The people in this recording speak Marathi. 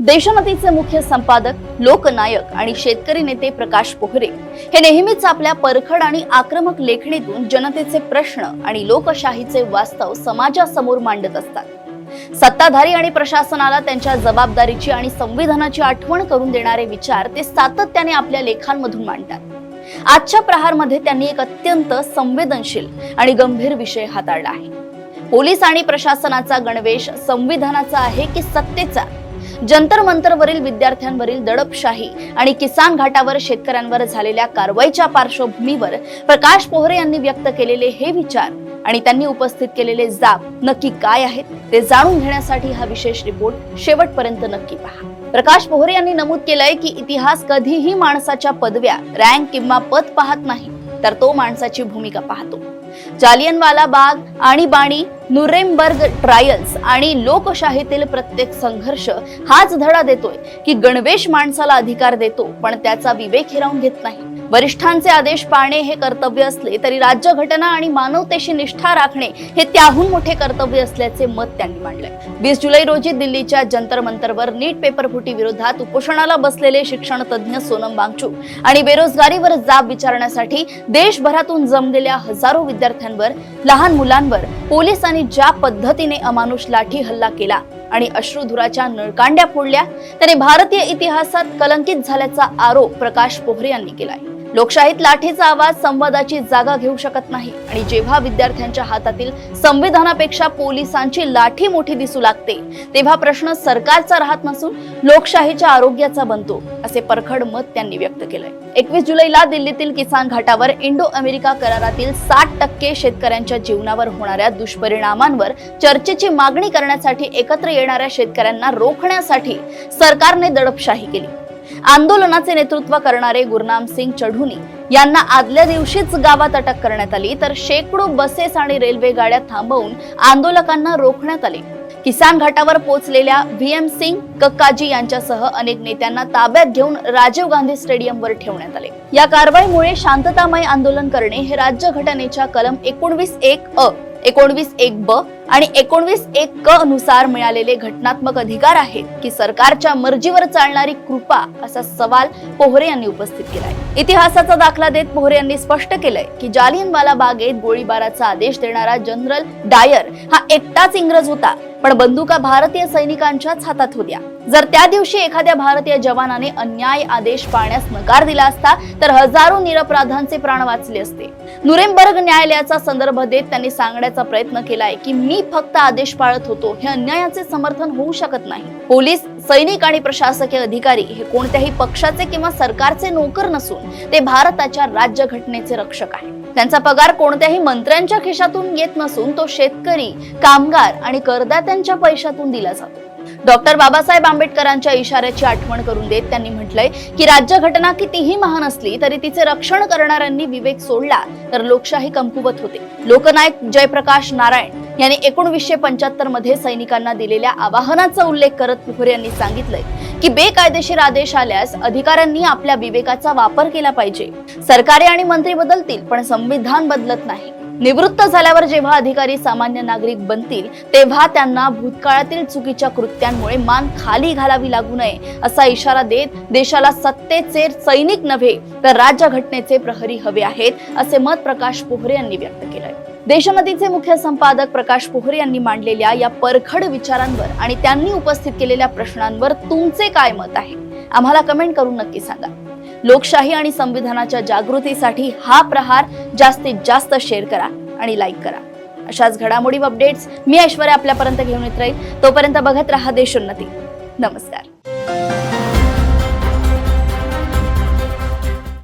देशोन्नतीचे मुख्य संपादक, लोकनायक आणि शेतकरी नेते प्रकाश पोहरे हे नेहमीच आपल्या परखड आणि आक्रमक लेखणीतून जनतेचे प्रश्न आणि लोकशाहीचे वास्तव समाजासमोर मांडत असतात। सत्ताधारी आणि प्रशासनाला त्यांच्या जबाबदारीची आणि संविधानाची आठवण करून देणारे विचार ते सातत्याने आपल्या लेखांमधून मांडतात। आजच्या प्रहारमध्ये त्यांनी एक अत्यंत संवेदनशील आणि गंभीर विषय हाताळला आहे। पोलीस आणि प्रशासनाचा गणवेश संविधानाचा आहे की सत्तेचा? जंतर मंतरवरील विद्यार्थ्यांवरील दडपशाही आणि किसान घाटावर शेतकऱ्यांवर झालेल्या कारवाईच्या पार्श्वभूमीवर प्रकाश पोहरे यांनी व्यक्त केलेले हे विचार आणि त्यांनी उपस्थित केलेले जाब नक्की काय आहेत ते जाणून घेण्यासाठी हा विशेष रिपोर्ट शेवटपर्यंत नक्की पहा। प्रकाश पोहरे यांनी नमूद केलंय की इतिहास कधीही माणसाच्या पदव्या, रँक किंवा पद पाहत नाही, तर तो माणसाची भूमिका पाहतो। जालियनवाला बाग, आणीबाणी, नुरेमबर्ग ट्रायल्स आणि लोकशाहीतील प्रत्येक संघर्ष हाच धडा देतोय की गणवेश माणसाला अधिकार देतो, पण त्याचा विवेक हिरावून घेत नाही। वरिष्ठांचे आदेश पाळणे हे कर्तव्य असले तरी राज्यघटना आणि मानवतेशी निष्ठा राखणे हे त्याहून मोठे कर्तव्य असल्याचे मत त्यांनी मांडले। 20 जुलै रोजी दिल्लीच्या जंतर मंतरवर नीट पेपरफुटी विरोधात उपोषणाला बसलेले शिक्षण तज्ञ सोनम वांगचुक आणि बेरोजगारीवर जाब विचारण्यासाठी देशभरातून जमलेल्या हजारो विद्यार्थ्यांवर, लहान मुलांवर पोलिसांनी ज्या पद्धतीने अमानुष लाठी हल्ला केला आणि अश्रुधुराच्या नळकांड्या फोडल्या त्याने भारतीय इतिहासात कलंकित झाल्याचा आरोप प्रकाश पोहरे यांनी केलाय। लोकशाहीत लाठीचा आवाज संवादाची जागा घेऊ शकत नाही आणि जेव्हा विद्यार्थ्यांच्या हातातील संविधानापेक्षा पोलिसांची लाठी मोठी दिसू लागते तेव्हा प्रश्न सरकारचा राहत नसून लोकशाहीच्या आरोग्याचा बनतो, असे परखड मत त्यांनी व्यक्त केलंय। 21 जुलैला दिल्लीतील किसान घाटावर इंडो अमेरिका करारातील 60% शेतकऱ्यांच्या जीवनावर होणाऱ्या दुष्परिणामांवर चर्चेची मागणी करण्यासाठी एकत्र येणाऱ्या शेतकऱ्यांना रोखण्यासाठी सरकारने दडपशाही केली। आंदोलनाचे नेतृत्व करणारे गुरनाम सिंग चढुनी यांना आदल्या दिवशीच गावात अटक करण्यात आली, तर शेकडो बसेस आणि रेल्वे गाड्या थांबवून आंदोलकांना रोखण्यात आले। किसान घाटावर पोहोचलेल्या VM सिंग कक्काजी यांच्यासह अनेक नेत्यांना ताब्यात घेऊन राजीव गांधी स्टेडियमवर ठेवण्यात आले। या कारवाईमुळे शांततामय आंदोलन करणे हे राज्यघटनेच्या कलम 19(1)(अ), 19(1)(ब) आणि 19(1)(क) अनुसार मिळालेले घटनात्मक अधिकार आहेत की सरकारच्या मर्जीवर चालणारी कृपा, असा सवाल पोहरे यांनी उपस्थित केलाय। इतिहासाचा दाखला देत पोहरे यांनी स्पष्ट केलंय की जालियनवाला बागेत गोळीबाराचा आदेश देणारा जनरल डायर हा एकटाच इंग्रज होता, पण बंदुका भारतीय सैनिकांच्याच हातात होत्या। जर त्या दिवशी एखाद्या भारतीय जवानाने अन्याय आदेश पाळण्यास नकार दिला असता तर हजारो निरपराधांचे प्राण वाचले असते। नुरेमबर्ग न्यायालयाचा संदर्भ देत त्यांनी सांगण्याचा प्रयत्न केलाय की मी फक्त आदेश पाळत होतो, हे अन्यायाचे समर्थन होऊ शकत नाही। पोलीस, सैनिक आणि प्रशासकीय अधिकारी हे कोणत्याही पक्षाचे किंवा सरकारचे नोकर नसून ते भारताच्या राज्यघटनेचे रक्षक आहेत। त्यांचा पगार कोणत्याही मंत्र्यांच्या खिशातून येत नसून तो शेतकरी, कामगार आणि करदात्यांच्या पैशातून दिला जातो। डॉक्टर बाबासाहेब आंबेडकरांच्या इशाऱ्याची आठवण करून देत त्यांनी म्हटलंय की राज्यघटना कितीही महान असली तरी तिचे रक्षण करणाऱ्यांनी विवेक सोडला तर लोकशाही कमकुवत होते। लोकनायक जयप्रकाश नारायण यांनी 1975 मध्ये सैनिकांना दिलेल्या आवाहनाचा उल्लेख करत पोहरे यांनी सांगितलंय की बेकायदेशीर आदेश आल्यास अधिकाऱ्यांनी आपल्या विवेकाचा वापर केला पाहिजे। सरकारे आणि मंत्री बदलतील पण संविधान बदलत नाही। निवृत्त झाल्यावर जेव्हा अधिकारी सामान्य नागरिक बनतील तेव्हा त्यांना भूतकाळातील चुकीच्या कृत्यांमुळे मान खाली घालावी लागू नये, असा इशारा देत देशाला सत्तेचे सैनिक नव्हे तर राज्यघटनेचे प्रहरी हवे आहेत, असे मत प्रकाश पोहरे यांनी व्यक्त केलंय। देशोन्नतीचे मुख्य संपादक प्रकाश पोहरे यांनी मांडलेल्या या परखड विचारांवर आणि त्यांनी उपस्थित केलेल्या प्रश्नांवर तुमचे काय मत आहे, आम्हाला कमेंट करून नक्की सांगा। लोकशाही आणि संविधानाच्या जागृतीसाठी हा प्रहार जास्तीत जास्त शेअर करा आणि लाईक करा। अशाच घडामोडी व अपडेट्स मी ऐश्वर्या आपल्यापर्यंत घेऊन येत राहील। तोपर्यंत बघत रहा देशोन्नती। नमस्कार।